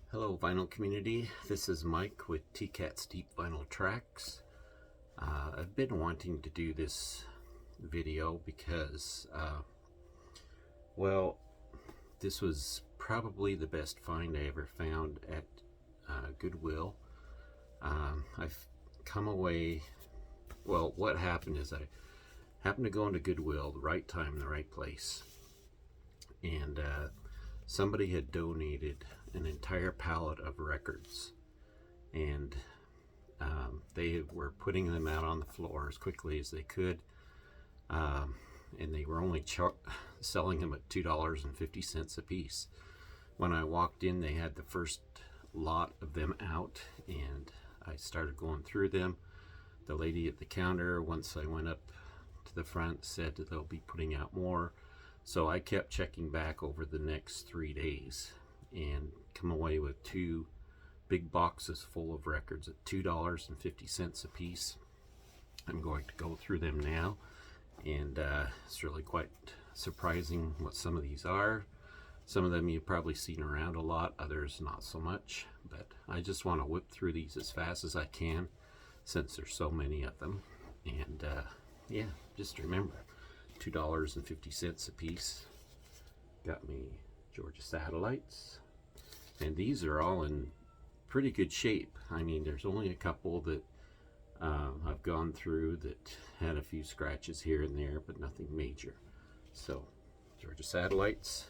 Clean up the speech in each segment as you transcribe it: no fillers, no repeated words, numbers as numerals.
Hello, vinyl community. This is Mike with TCAT's Deep Vinyl Tracks. I've been wanting to do this video because, well, this was probably the best find I ever found at Goodwill. I've come away, well, what happened is I happened to go into Goodwill the right time, the right place, and somebody had donated an entire pallet of records, and they were putting them out on the floor as quickly as they could, and they were only selling them at $2.50 a piece. When I walked in, they had the first lot of them out, and I started going through them. The lady at the counter, once I went up to the front, said that they'll be putting out more. So I kept checking back over the next 3 days and come away with two big boxes full of records at $2.50 a piece. I'm going to go through them now, and it's really quite surprising what some of these are. Some of them you've probably seen around a lot, others not so much, but I just want to whip through these as fast as I can since there's so many of them. And yeah, just remember, $2.50 a piece. Got me Georgia Satellites, and these are all in pretty good shape. I mean, there's only a couple that I've gone through that had a few scratches here and there, but nothing major. So Georgia Satellites,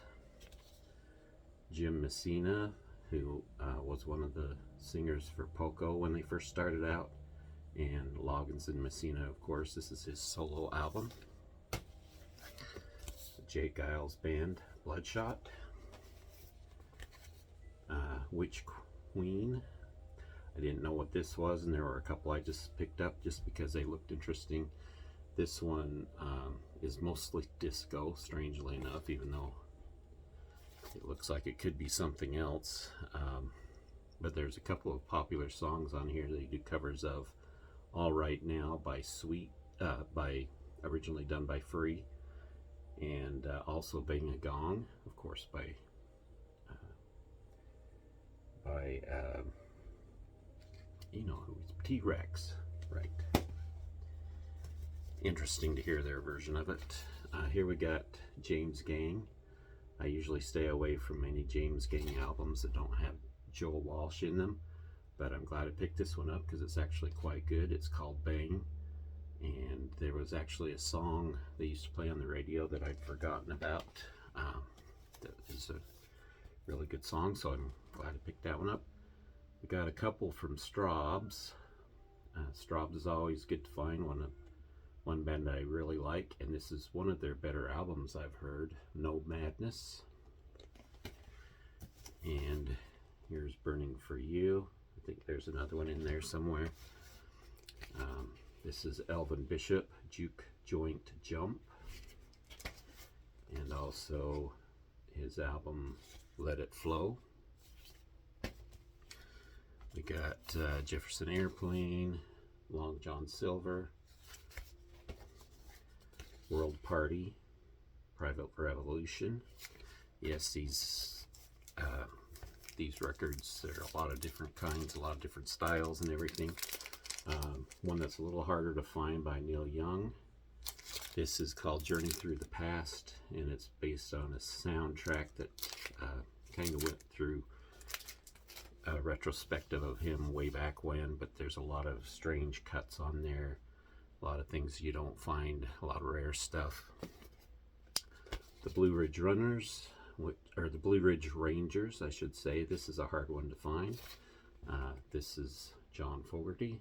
Jim Messina, who was one of the singers for Poco when they first started out, and Loggins and Messina, of course. This is his solo album. Jake Giles Band, Bloodshot, Witch Queen. I didn't know what this was, and there were a couple I just picked up just because they looked interesting. This one is mostly disco, strangely enough, even though it looks like it could be something else. But there's a couple of popular songs on here they do covers of. All Right Now by Sweet, originally done by Free, and also Bang a Gong, of course, by you know who, T-Rex, right? Interesting to hear their version of it. Here we got James Gang. I usually stay away from any James Gang albums that don't have Joe Walsh in them, but I'm glad I picked this one up because it's actually quite good. It's called Bang, and there was actually a song they used to play on the radio that I'd forgotten about. That is a really good song, so I'm glad I picked that one up. We got a couple from Straub's. Straub's is always good to find, one band I really like, and this is one of their better albums I've heard, No Madness. And here's Burning for You. I think there's another one in there somewhere. This is Elvin Bishop, Juke Joint Jump, and also his album Let It Flow. We got Jefferson Airplane, Long John Silver, World Party, Private Revolution. Yes, these records, there are a lot of different kinds, a lot of different styles and everything. One that's a little harder to find by Neil Young. This is called Journey Through the Past, and it's based on a soundtrack that kind of went through a retrospective of him way back when, but there's a lot of strange cuts on there, a lot of things you don't find, a lot of rare stuff. The Blue Ridge Runners, or the Blue Ridge Rangers, I should say. This is a hard one to find. This is John Fogerty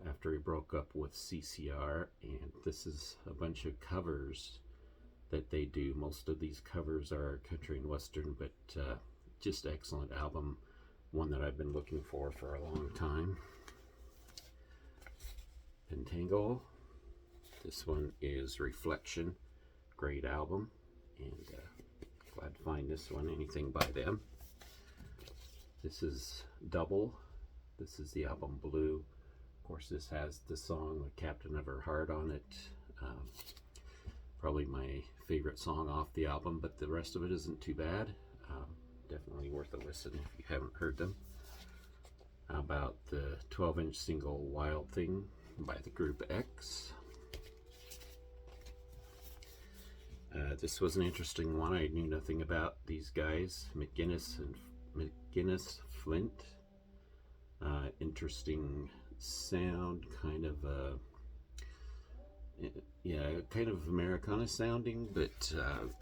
after he broke up with CCR, and this is a bunch of covers that they do. Most of these covers are country and western, but just excellent album, one that I've been looking for a long time. Pentangle, this one is Reflection, great album, and glad to find this one, anything by them. This is Double, this is the album Blue. Of course, this has the song The Captain of Her Heart on it. Probably my favorite song off the album, but the rest of it isn't too bad. Definitely worth a listen if you haven't heard them. How about the 12-inch single Wild Thing by the group X? This was an interesting one. I knew nothing about these guys, McGinnis Flint. Interesting sound, kind of yeah, kind of Americana sounding, but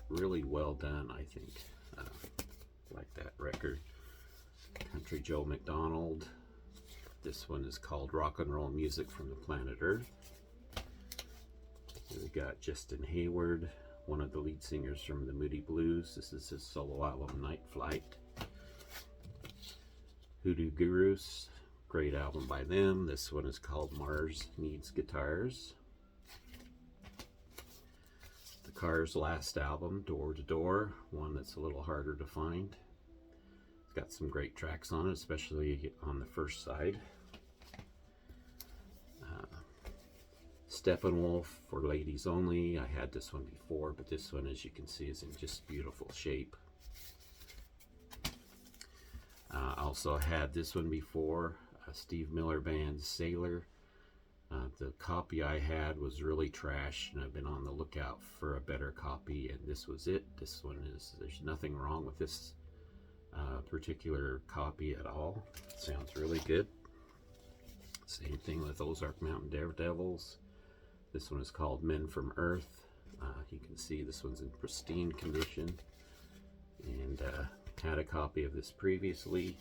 really well done, I think. Like that record. Country Joe McDonald. This one is called Rock and Roll Music from the Planet Earth. We got Justin Hayward, one of the lead singers from the Moody Blues. This is his solo album, Night Flight. Hoodoo Gurus, great album by them. This one is called Mars Needs Guitars. The Cars' last album, Door to Door, one that's a little harder to find. It's got some great tracks on it, especially on the first side. Steppenwolf for Ladies Only. I had this one before, but this one, as you can see, is in just beautiful shape. I also had this one before, Steve Miller Band's Sailor. The copy I had was really trash, and I've been on the lookout for a better copy, and this was it. This one is, there's nothing wrong with this particular copy at all. It sounds really good. Same thing with Ozark Mountain Daredevils. This one is called Men from Earth. You can see this one's in pristine condition, and had a copy of this previously,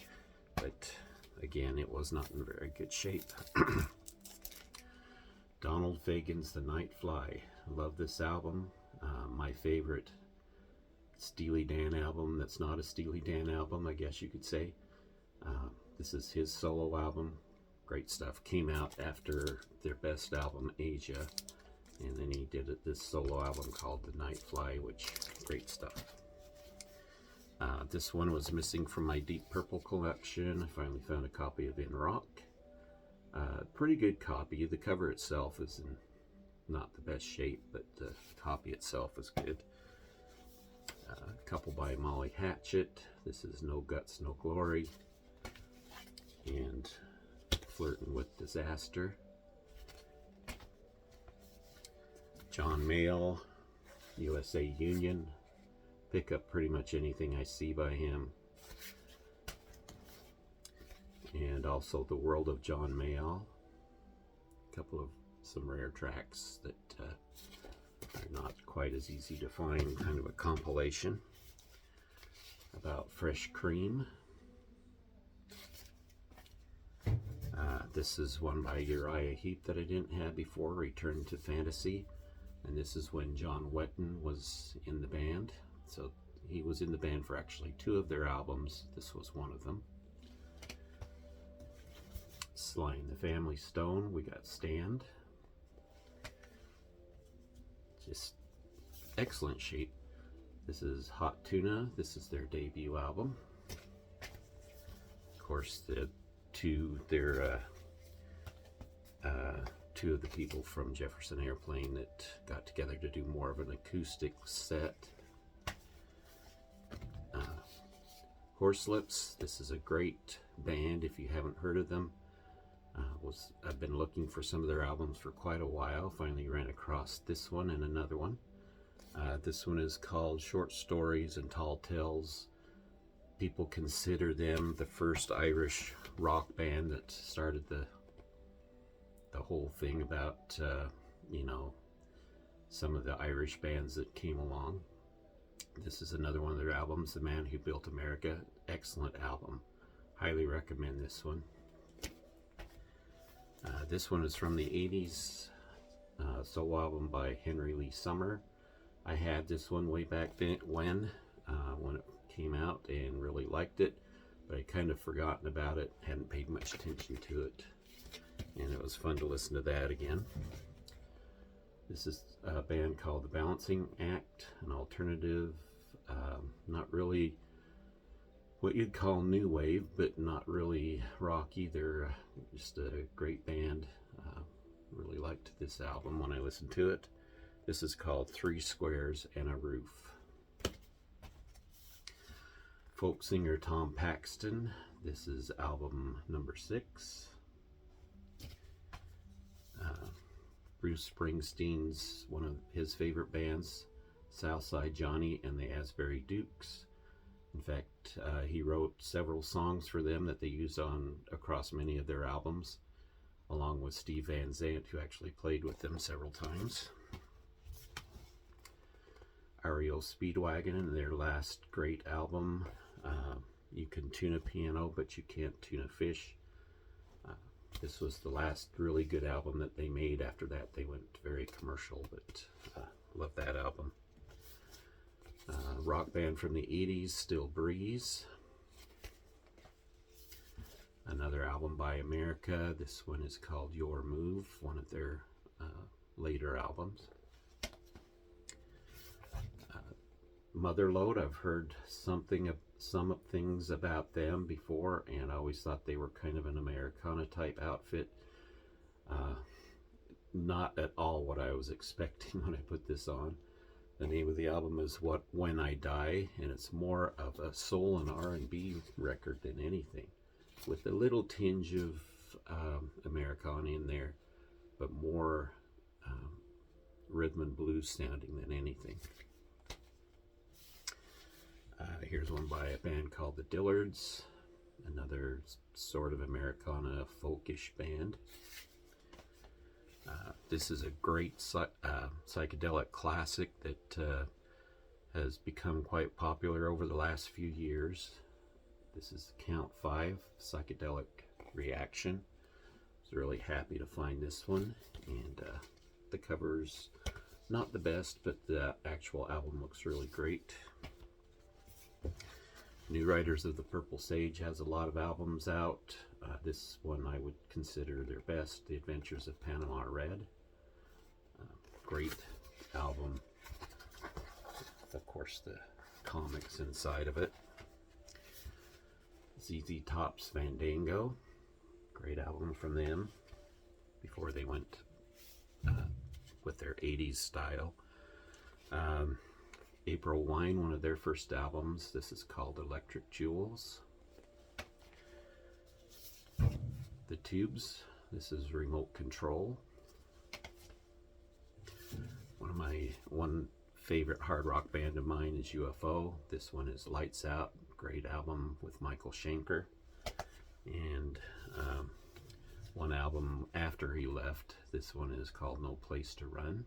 but again, it was not in very good shape. Donald Fagen's The Night Fly. I love this album. My favorite Steely Dan album that's not a Steely Dan album, I guess you could say. This is his solo album. Great stuff. Came out after their best album, Asia, and then he did this solo album called The Night Fly, which, great stuff. This one was missing from my Deep Purple collection. I finally found a copy of In Rock. Pretty good copy. The cover itself is in not the best shape, but the copy itself is good. A couple by Molly Hatchet. This is No Guts, No Glory, and Flirting with Disaster. John Mayall, USA Union. Pick up pretty much anything I see by him. And also The World of John Mayall. A couple of some rare tracks that are not quite as easy to find. Kind of a compilation about Fresh Cream. This is one by Uriah Heep that I didn't have before, Return to Fantasy. And this is when John Wetton was in the band. So he was in the band for actually 2 of their albums. This was one of them. Sly and the Family Stone, we got Stand. Just excellent shape. This is Hot Tuna. This is their debut album. Of course, two of the people from Jefferson Airplane that got together to do more of an acoustic set. Horselips. This is a great band if you haven't heard of them. I've been looking for some of their albums for quite a while. Finally ran across this one and another one. This one is called Short Stories and Tall Tales. People consider them the first Irish rock band that started the whole thing about, you know, some of the Irish bands that came along. This is another one of their albums, The Man Who Built America. Excellent album. Highly recommend this one. This one is from the 80s, solo album by Henry Lee Summer. I had this one way back then when it came out and really liked it, but I kind of forgotten about it, hadn't paid much attention to it, and it was fun to listen to that again. This is a band called The Balancing Act, an alternative, not really what you'd call new wave, but not really rock either. Just a great band. Really liked this album when I listened to it. This is called 3 Squares and a Roof. folk singer Tom Paxton. This is album number 6. Bruce Springsteen's one of his favorite bands, Southside Johnny and the Asbury Dukes. In fact, he wrote several songs for them that they used across many of their albums, along with Steve Van Zandt, who actually played with them several times. REO Speedwagon and their last great album, You Can Tune a Piano But You Can't Tune a Fish. This was the last really good album that they made. After that they went very commercial, but love that album. Rock band from the 80s, Still Breeze. Another album by America. This one is called Your Move, one of their later albums. Motherlode, I've heard some things about them before, and I always thought they were kind of an Americana type outfit. Not at all what I was expecting when I put this on. The name of the album is When I Die, and it's more of a soul and R&B record than anything, with a little tinge of Americana in there, but more rhythm and blues sounding than anything. Here's one by a band called the Dillards, another sort of Americana folkish band. This is a great psychedelic classic that has become quite popular over the last few years. This is Count 5, Psychedelic Reaction. I was really happy to find this one, and the cover's not the best, but the actual album looks really great. New Riders of the Purple Sage has a lot of albums out. This one I would consider their best, The Adventures of Panama Red. Great album. Of course, the comics inside of it. ZZ Top's Fandango. Great album from them before they went with their 80s style. April Wine, one of their first albums. This is called Electric Jewels. The Tubes. This is Remote Control. One favorite hard rock band of mine is UFO. This one is Lights Out. Great album with Michael Schenker. And one album after he left. This one is called No Place to Run.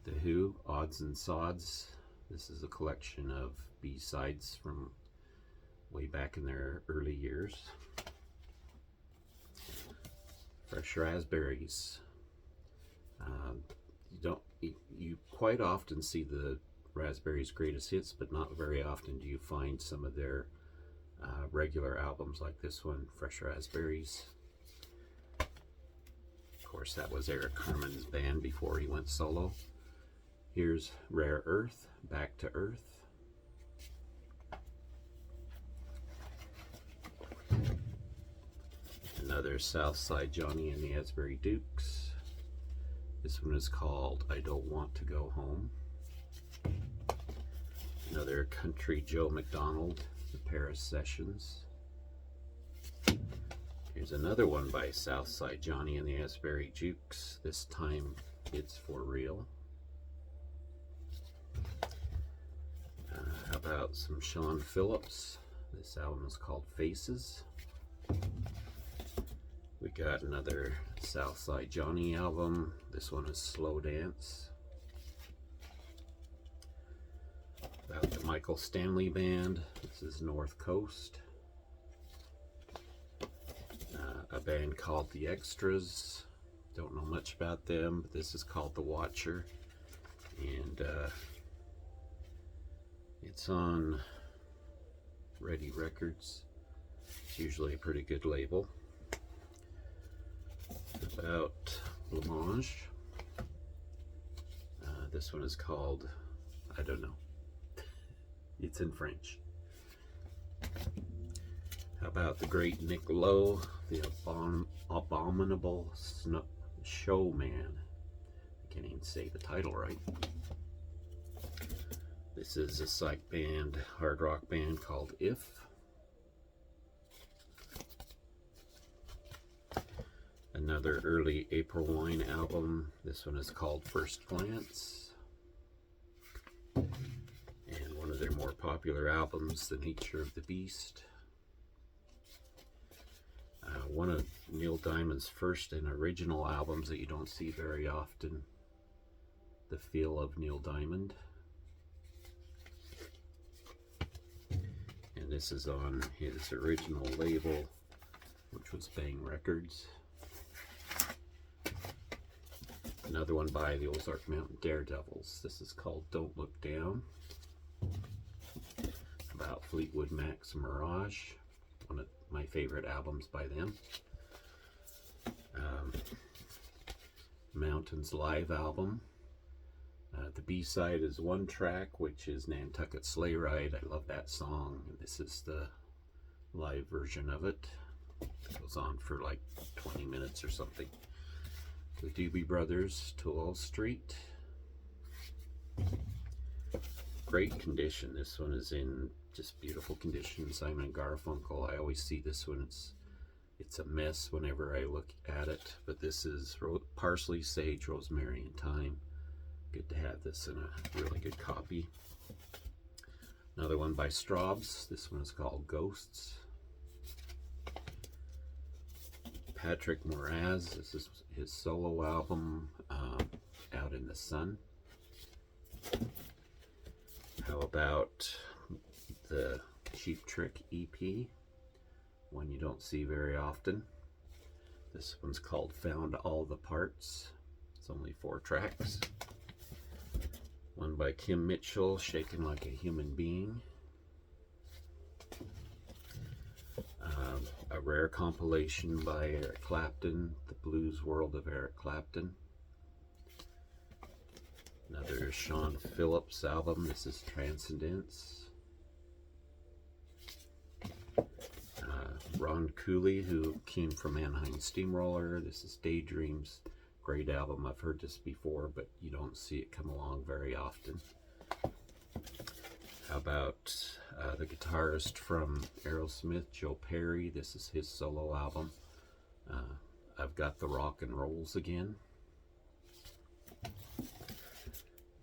The Who, Odds and Sods. This is a collection of B-sides from way back in their early years. Fresh Raspberries. You quite often see the Raspberries' greatest hits, but not very often do you find some of their regular albums like this one, Fresh Raspberries. Of course, that was Eric Carmen's band before he went solo. Here's Rare Earth, Back to Earth. Another Southside Johnny and the Asbury Dukes. This one is called I Don't Want to Go Home. Another Country Joe McDonald, The Paris Sessions. Here's another one by Southside Johnny and the Asbury Dukes. This time it's for real. How about some Sean Phillips? This album is called Faces. We got another Southside Johnny album. This one is Slow Dance. About the Michael Stanley Band. This is North Coast. A band called The Extras. Don't know much about them, but this is called The Watcher. And it's on Ready Records. It's usually a pretty good label. About Blancmange. This one is called, I don't know. It's in French. How about the great Nick Lowe, the Abominable Showman. I can't even say the title right. This is a psych band, hard rock band called If. Another early April Wine album. This one is called First Glance. And one of their more popular albums, The Nature of the Beast. One of Neil Diamond's first and original albums that you don't see very often. The Feel of Neil Diamond. And this is on his original label, which was Bang Records. Another one by the Ozark Mountain Daredevils. This is called Don't Look Down. About Fleetwood Mac's Mirage. One of my favorite albums by them. Mountains live album. The B-side is one track, which is Nantucket Sleigh Ride. I love that song. This is the live version of it. It goes on for like 20 minutes or something. The Doobie Brothers, Tool Street. Great condition. This one is in just beautiful condition. Simon & Garfunkel. I always see this one. It's a mess whenever I look at it. But this is parsley, sage, rosemary, and thyme. Good to have this in a really good copy. Another one by Straubs. This one is called Ghosts. Patrick Moraz. This is his solo album, Out in the Sun. How about the Cheap Trick EP? One you don't see very often. This one's called Found All the Parts. It's only 4 tracks. One by Kim Mitchell, Shaken Like a Human Being. A rare compilation by Eric Clapton, The Blues World of Eric Clapton. Another Sean Phillips album. This is Transcendence. Ron Cooley, who came from Anaheim Steamroller. This is Daydreams. Great album. I've heard this before, but you don't see it come along very often. How about the guitarist from Aerosmith, Joe Perry? This is his solo album. I've Got the Rock and Rolls Again.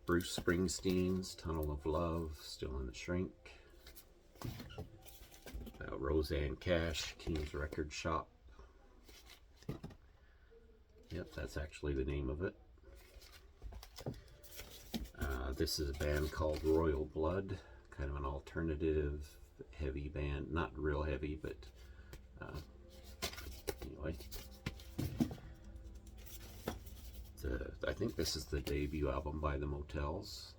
Bruce Springsteen's Tunnel of Love, Still in the Shrink. Roseanne Cash, King's Record Shop. Yep, that's actually the name of it. This is a band called Royal Blood, kind of an alternative heavy band. Not real heavy, but anyway. I think this is the debut album by the Motels.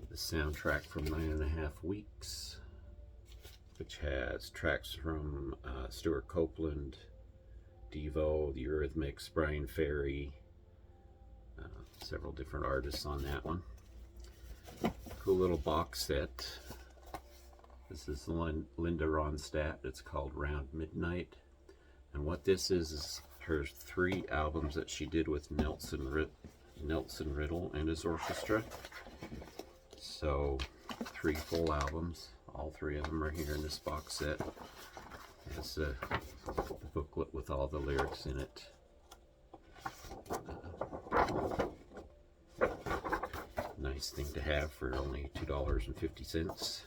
The soundtrack from 9.5 Weeks, which has tracks from Stuart Copeland, Devo, The Eurythmics, Brian Ferry, several different artists on that one. Cool little box set. This is Linda Ronstadt. It's called Round Midnight. And what this is her 3 albums that she did with Nelson Riddle and his orchestra. So 3 full albums. All 3 of them are here in this box set. It's a booklet with all the lyrics in it. Nice thing to have for only $2.50.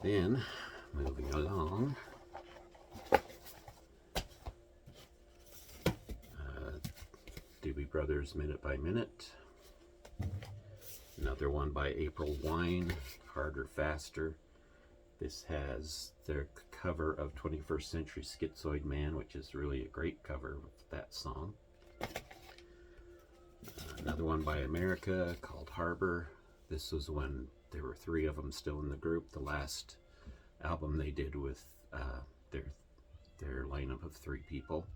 Then, moving along, Doobie Brothers Minute by Minute. Another one by April Wine, Harder, Faster. This has their cover of 21st Century Schizoid Man, which is really a great cover of that song. Another one by America called Harbor. This was when there were 3 of them still in the group. The last album they did with their lineup of 3 people.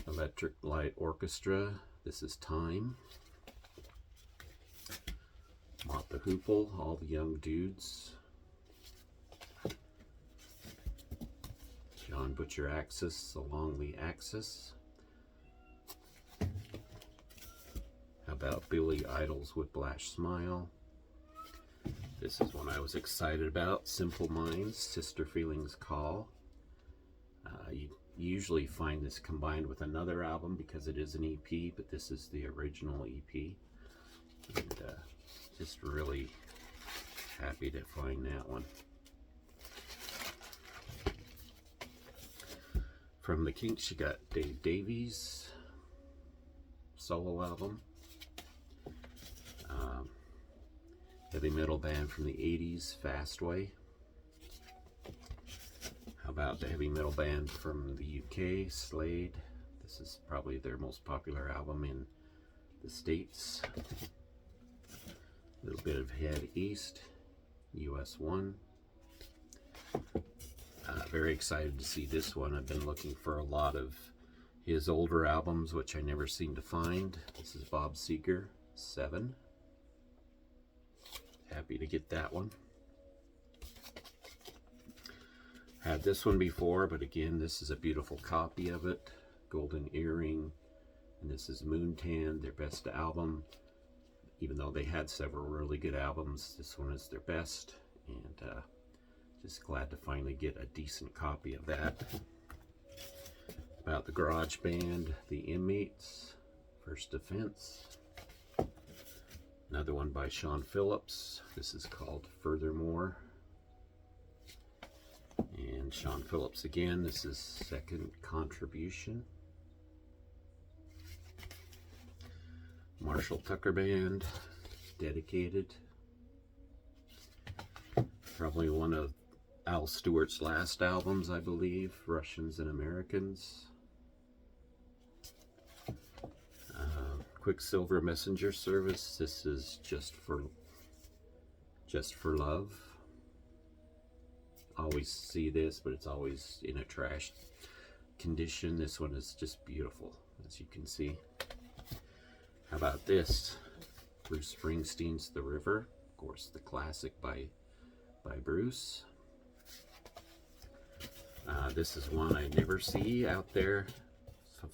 Electric Light Orchestra. This is Time. Mott the Hoople, All the Young Dudes. John put your axis along the axis. How about Billy Idol's Whiplash Smile? This is one I was excited about. Simple Minds, Sister Feelings Call. You usually find this combined with another album because it is an EP, but this is the original EP. And just really happy to find that one. From the Kinks, you got Dave Davies' solo album. Heavy metal band from the 80s, Fastway. How about the heavy metal band from the UK, Slade? This is probably their most popular album in the States. A little bit of Head East, US 1. Very excited to see this one. I've been looking for a lot of his older albums, which I never seem to find. This is Bob Seger, 7. Happy to get that one. Had this one before, but again, this is a beautiful copy of it. Golden Earring, and this is Moontan, their best album. Even though they had several really good albums, this one is their best, and just glad to finally get a decent copy of that. About the Garage Band, The Inmates, First Defense. Another one by Sean Phillips. This is called Furthermore. And Sean Phillips again, this is Second Contribution. Marshall Tucker Band, Dedicated. Probably one of Al Stewart's last albums, I believe, Russians and Americans. Quicksilver Messenger Service, this is Just for Love. Always see this, but it's always in a trash condition. This one is just beautiful, as you can see. How about this? Bruce Springsteen's The River, of course, the classic by Bruce. This is one I never see out there.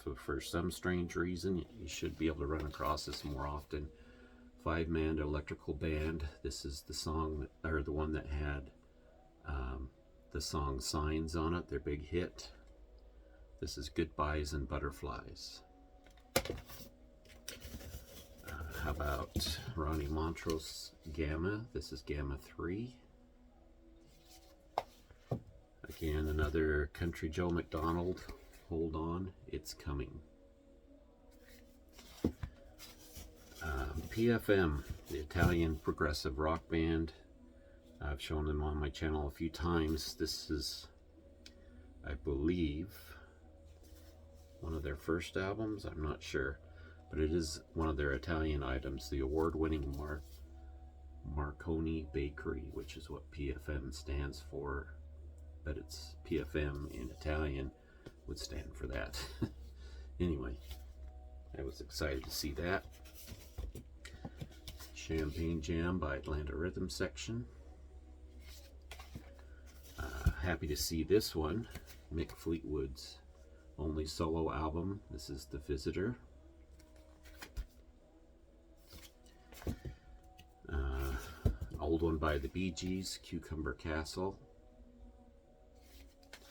So for some strange reason, you should be able to run across this more often. 5-man electrical band. This is the song, or the one that had the song Signs on it, their big hit. This is Goodbyes and Butterflies. How about Ronnie Montrose Gamma? This is Gamma 3. Again, another Country Joe McDonald. Hold On, It's Coming. PFM, the Italian progressive rock band. I've shown them on my channel a few times. This is, I believe, one of their first albums. I'm not sure, but it is one of their Italian items. The award-winning Marconi Bakery, which is what PFM stands for, but it's PFM in Italian would stand for that. Anyway, I was excited to see that. Champagne Jam by Atlanta Rhythm Section. Happy to see this one, Mick Fleetwood's only solo album. This is The Visitor. Old one by the Bee Gees, Cucumber Castle.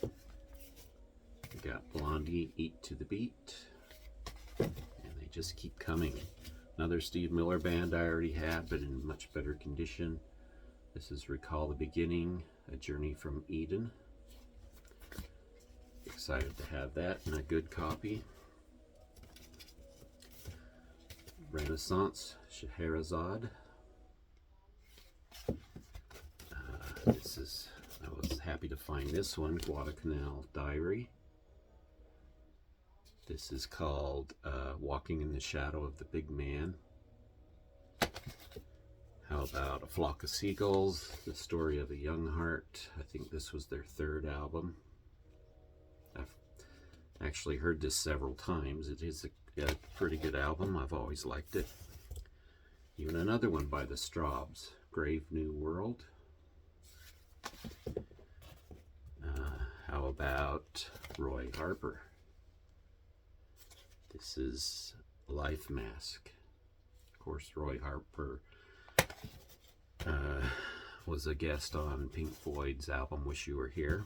We got Blondie, Eat to the Beat. And they just keep coming. Another Steve Miller band I already had, but in much better condition. This is Recall the Beginning, A Journey from Eden. Excited to have that in a good copy. Renaissance, Scheherazade. I was happy to find this one, Guadalcanal Diary. This is called Walking in the Shadow of the Big Man. How about A Flock of Seagulls, The Story of a Young Heart. I think this was their third album. I've actually heard this several times. It is a pretty good album. I've always liked it. Even another one by the Straubs, Grave New World. How How about Roy Harper? This is Life Mask. Of course, Roy Harper was a guest on Pink Floyd's album Wish You Were Here.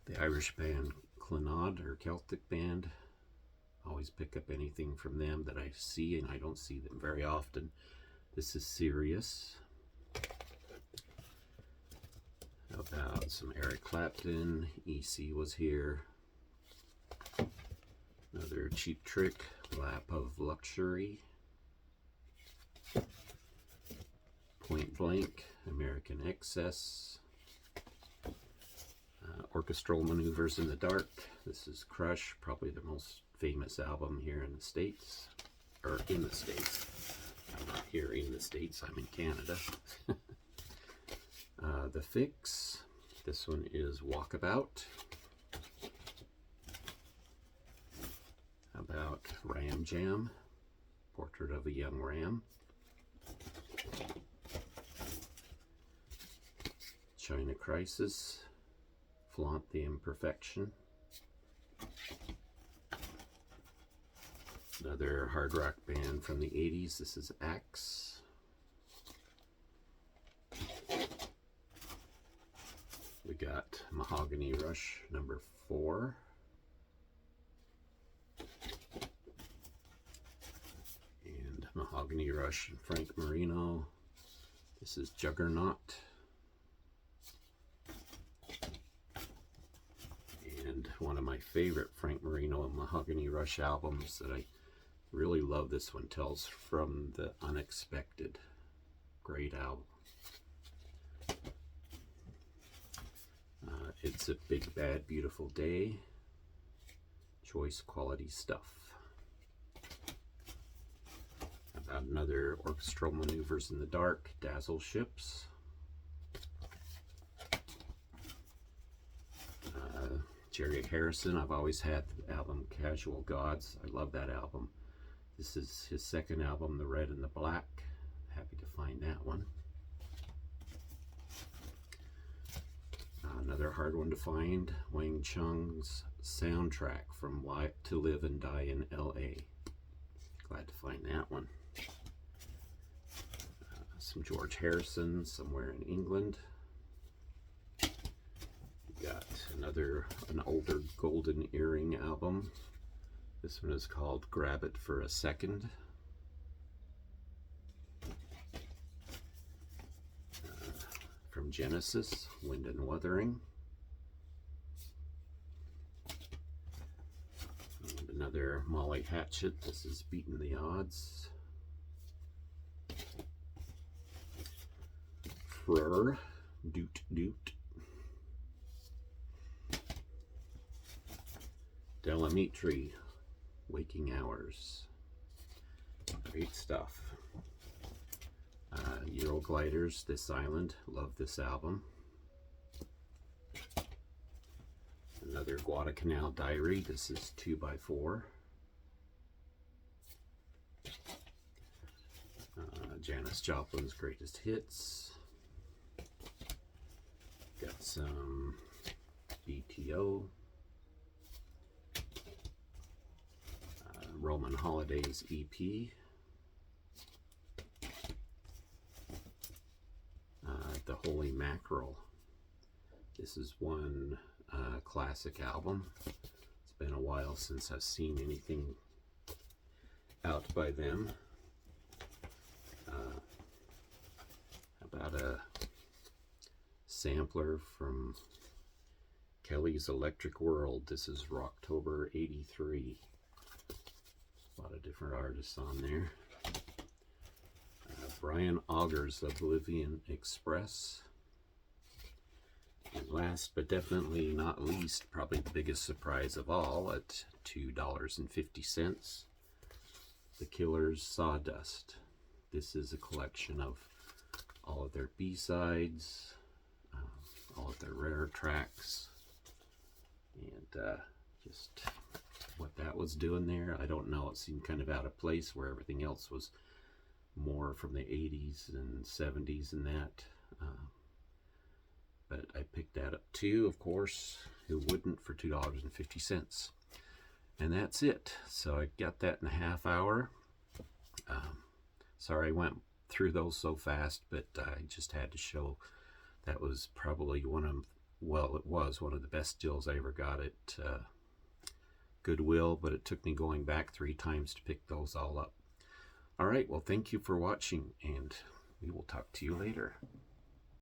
The Irish band Clannad, or Celtic band. Always pick up anything from them that I see, and I don't see them very often. This is Sirius. How about some Eric Clapton? EC was here. Another Cheap Trick, Lap of Luxury. Point Blank, American Excess. Orchestral Maneuvers in the Dark. This is Crush, probably the most famous album here in the States. Or in the States. I'm not here in the States, I'm in Canada. The Fix. This one is Walkabout. How about Ram Jam? Portrait of a Young Ram. China Crisis. Flaunt the Imperfection. Another hard rock band from the 80s. This is Axe. We got Mahogany Rush number 4. And Mahogany Rush and Frank Marino. This is Juggernaut. And one of my favorite Frank Marino and Mahogany Rush albums that I really love, this one, Tells from the Unexpected. Great album. It's a Big Bad Beautiful Day. Choice quality stuff. About another Orchestral Maneuvers in the Dark, Dazzle Ships. Jerry Harrison, I've always had the album Casual Gods. I love that album. This is his second album, The Red and the Black. Happy to find that one. Another hard one to find, Wang Chung's soundtrack from To Live and Die in L.A. Glad to find that one. Some George Harrison, Somewhere in England. We got an older Golden Earring album. This one is called Grab It for a Second. From Genesis, Wind and Wuthering. And another Molly Hatchet, this is Beating the Odds. Frur, Doot Doot. Delamitri, Waking Hours. Great stuff. Eurogliders, This Island, love this album. Another Guadalcanal Diary, this is 2x4. Janis Joplin's Greatest Hits. Got some BTO. Roman Holidays EP. The Holy Mackerel. This is one classic album. It's been a while since I've seen anything out by them. About a sampler from Kelly's Electric World. This is Rocktober 83. A lot of different artists on there. Brian Auger's Oblivion Express. And last but definitely not least, probably the biggest surprise of all, at $2.50, The Killer's Sawdust. This is a collection of all of their B-sides, all of their rare tracks, and just what that was doing there, I don't know. It seemed kind of out of place where everything else was more from the 80s and 70s and that. but I picked that up too, of course. Who wouldn't, for $2.50? And that's it. So I got that in a half hour. Sorry I went through those so fast, but I just had to show that was probably one of, well, it was one of the best deals I ever got at Goodwill, but it took me going back 3 times to pick those all up. All right, well, thank you for watching, and we will talk to you later.